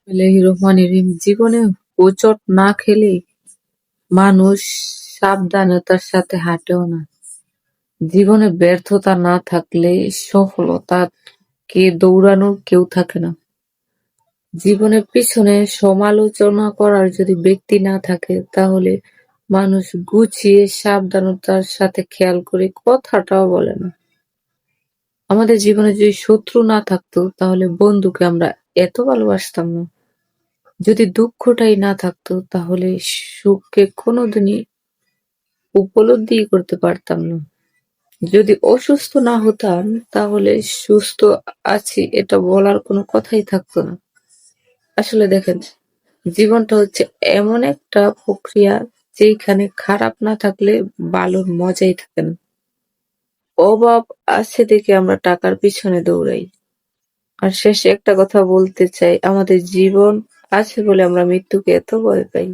বিসমিল্লাহির রহমানির রহিম। জীবনে হোঁচট না খেলে মানুষ সাবধানতার সাথে হাঁটেও না। জীবনে ব্যর্থতা না থাকলে সফলতাকে দৌড়ানোর কেউ থাকে না। জীবনের পিছনে সমালোচনা করার যদি ব্যক্তি না থাকে তাহলে মানুষ গুছিয়ে সাবধানতার সাথে খেয়াল করে কথাটাও বলে না। আমাদের জীবনে যদি শত্রু না থাকতো তাহলে বন্ধুকে আমরা এত ভালোবাসতাম না। যদি দুঃখটাই না থাকতো তাহলে সুখকে কোনোদিনই উপলব্ধিই করতে পারতাম না। যদি অসুস্থ না হতাম তাহলে সুস্থ আছি এটা বলার কোনো কথাই থাকতো না। আসলে দেখেন, জীবনটা হচ্ছে এমন একটা প্রক্রিয়া যেখানে খারাপ না থাকলে ভালোর মজাই থাকে না। অভাব আছে দেখে আমরা টাকার পিছনে দৌড়াই। আর শেষে একটা কথা বলতে চাই, আমাদের জীবন আছে বলে আমরা মৃত্যুকে এত ভয় পাই।